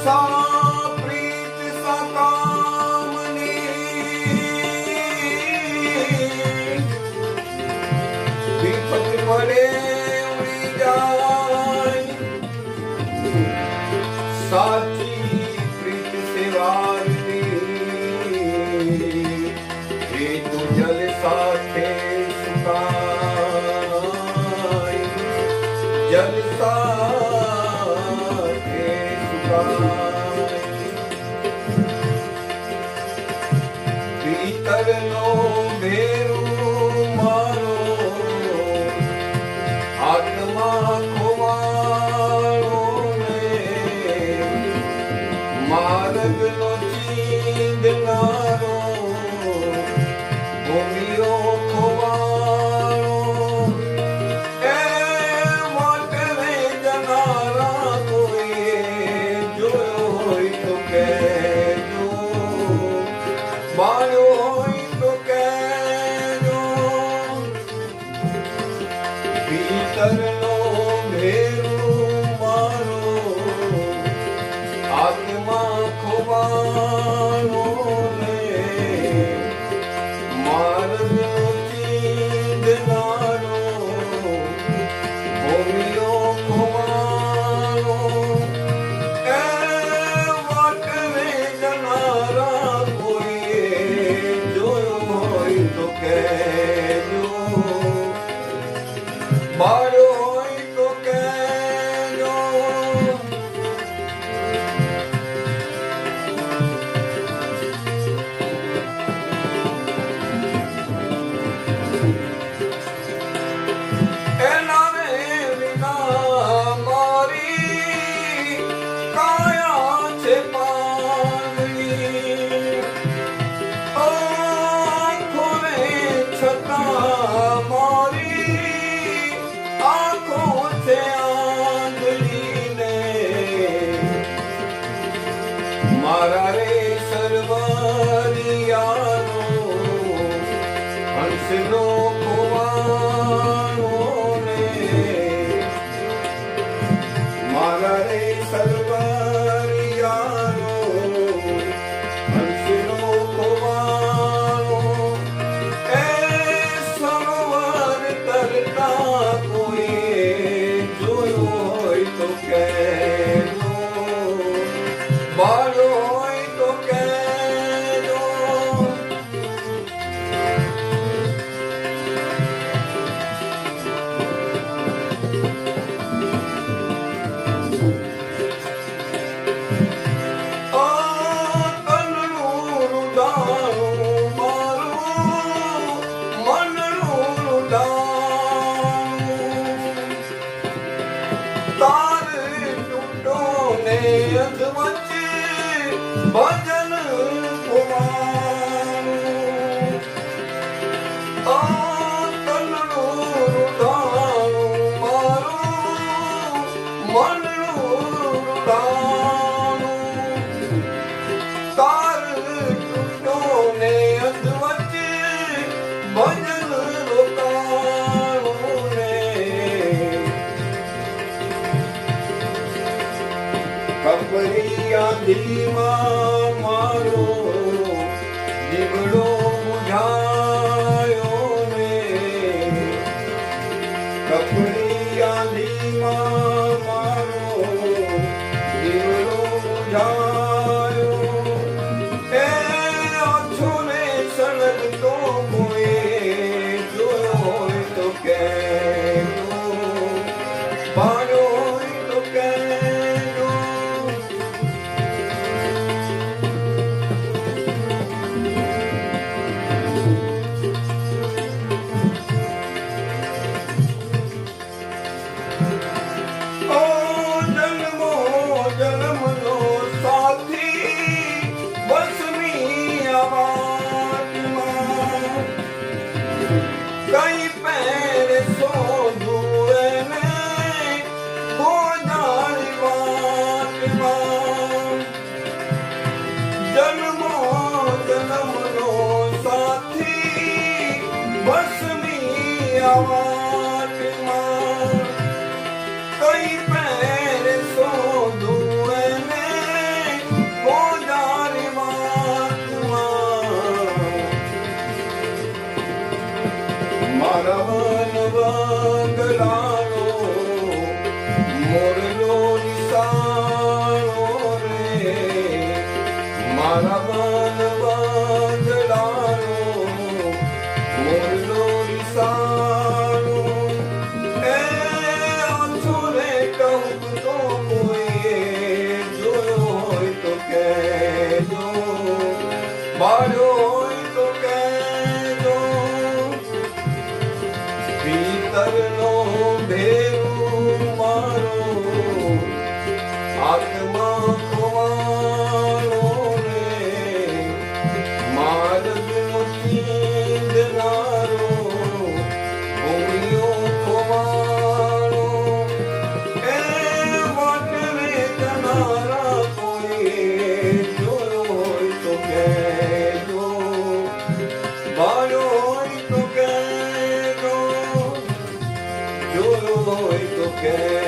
सा प्रीत सा कामनी विपत पड़े उड़ी जाए साची प्रीत से वारनी ये तो जल साथे सुखाए जल साथे सुखाए भीतर नो भेरू मारो आत्मा खोवारो ने मार्ग नो चींदनारो भूमियो खोवारो ए वाटरे जनारा कोई जोयो होई तो कहजो मायो होई तो कहजो भीतर नो भेरू मारो आत्मा खोवारो ने मार्ग नो चींदनारो भूमियो खोवारो ए वाटरे जनारा कोई जोयो होई तो कहजो मारो होई तो कहजो एना रे विना मारी काया छे पागली आँखों में छता मारी आँखों से आंगली ने मारा रे सरवारियानो हंसनो कुवारो ने मारा रे सरवारियानो हंसनो कुवारो ए सरोवर तरता कोई जोयो होई तो कहजो मारो होई तो कहजो आ तननु रुदाणु मारो मननु रुदाणु तार टूटो ने अधवच भजन कुमारू आ तननु रुदाणु मारो मननु रुदाणु तार टूटो ने अधवच भजन रुदाणु ने કપરિયા ધીમા મારો દીવડો બુઝાયો ને કપરિયા ધીમા મારો દીવડો બુઝાયો એ આછો ને સળગતો કોઈ જોયો હોય તો કહેજો પાડ્યો હોય તો કહેજો ઓ જન્મો જન્મનો સાથી બસમી આવાજમાં કઈ પેર શોધું એને ગોજાળી વાટમાં જન્મો જન્મનો સાથી બસમી આવાજમાં કઈ પેર શોધું એને મારા મન વાંદડાનો મોરલો રિસાણો એ આંસુને કહું તો કોઈએ જોયો હોય તો કહેજો બાળ્યો હોય તો કહેજો ભીતરનો ભેરું મારો આત્મા ખોવાણો રે માર્ગનો ચીંધનારો ભૂમિયો ખોવાણો એ વાટ વેચનારા કોઈએ જોયો હોય તો કહેજો બાળ્યો હોય તો કહેજો જોયો હોય તો કહેજો